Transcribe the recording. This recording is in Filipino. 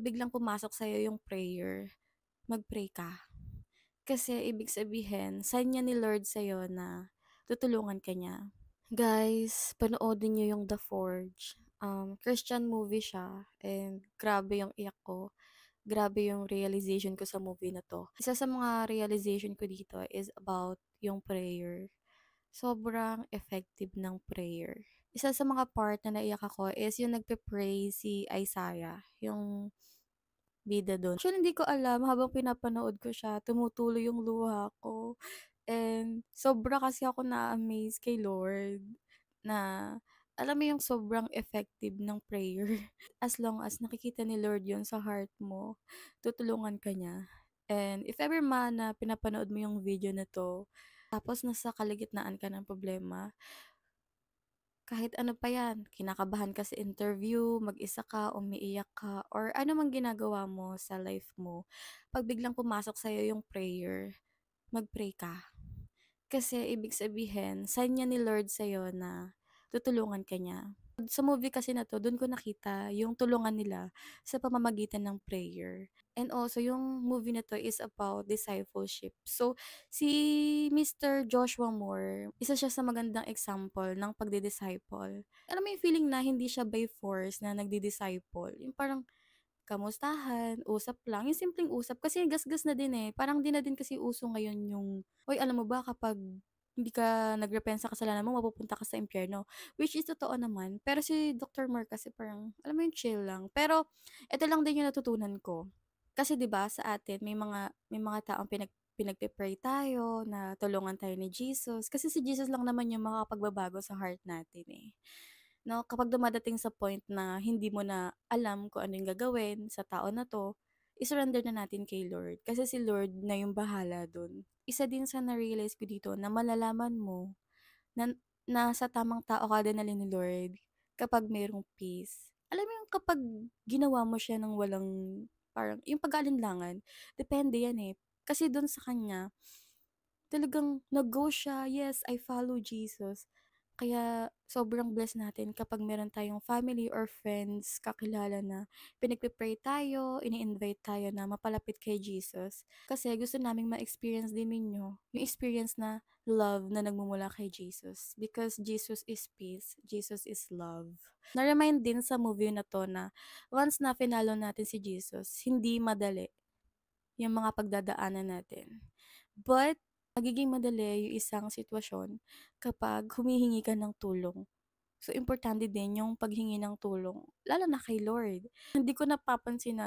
biglang pumasok sa'yo yung prayer, mag-pray ka. Kasi ibig sabihin, sign niya ni Lord sa'yo na tutulungan ka niya. Guys, panoodin niyo yung The Forge. Christian movie siya and grabe yung iyak ko. Grabe yung realization ko sa movie na 'to. Isa sa mga realization ko dito is about yung prayer. Sobrang effective ng prayer. Isa sa mga part na naiyak ako is yung nagpe-pray si Isaiah, yung bida dun. Actually, hindi ko alam habang pinapanood ko siya, tumutulo yung luha ko. And sobra kasi ako na-amaze kay Lord na alam mo yung sobrang effective ng prayer. As long as nakikita ni Lord yon sa heart mo, tutulungan ka niya. And if ever man na pinapanood mo yung video na to, tapos nasa kalagitnaan ka ng problema, kahit ano pa yan, kinakabahan ka sa interview, mag-isa ka, umiiyak ka, or ano mang ginagawa mo sa life mo, pag biglang pumasok sa'yo yung prayer, mag-pray ka. Kasi ibig sabihin, sign niya ni Lord sa'yo na tutulungan ka niya. Sa movie kasi na 'to, dun ko nakita yung tulungan nila sa pamamagitan ng prayer. And also, yung movie na 'to is about discipleship. So, si Mr. Joshua Moore, isa siya sa magandang example ng pagdi-disciple. Alam mo yung feeling na hindi siya by force na nagdi-disciple, yung parang kamustahan, usap lang, yung simpleng usap kasi gasgas na din, eh. Parang 'di na din kasi uso ngayon yung, "Uy, alam mo ba kapag hindi ka nag-repent sa kasalanan mo mapupunta ka sa impyerno." Which is totoo naman, pero si Dr. Mark kasi parang alam mo yung chill lang. Pero eto lang din yung natutunan ko. Kasi 'di ba sa atin may mga taong pinagpe-pray tayo na tulungan tayo ni Jesus, kasi si Jesus lang naman yung makakapagbabago sa heart natin, eh. 'No, kapag dumadating sa point na hindi mo na alam kung ano yung gagawin sa tao na 'to, i-surrender na natin kay Lord kasi si Lord na yung bahala dun. Isa din sa na-realize ko dito na malalaman mo na nasa tamang tao ka dinala ni Lord kapag mayroong peace. Alam mo yung kapag ginawa mo siya ng walang parang yung pag-aalinlangan, depende yan, eh. Kasi dun sa kanya talagang nag-go siya, "Yes, I follow Jesus." Kaya sobrang blessed natin kapag meron tayong family or friends, kakilala na pinagpe-pray tayo, ini-invite tayo na mapalapit kay Jesus. Kasi gusto naming ma-experience din ninyo yung experience na love na nagmumula kay Jesus. Because Jesus is peace, Jesus is love. Na-remind din sa movie na 'to na once na finalo natin si Jesus, hindi madali yung mga pagdadaanan natin. But magiging madali yung isang sitwasyon kapag humihingi ka ng tulong. So, importante din yung paghingi ng tulong, lalo na kay Lord. Hindi ko napapansin na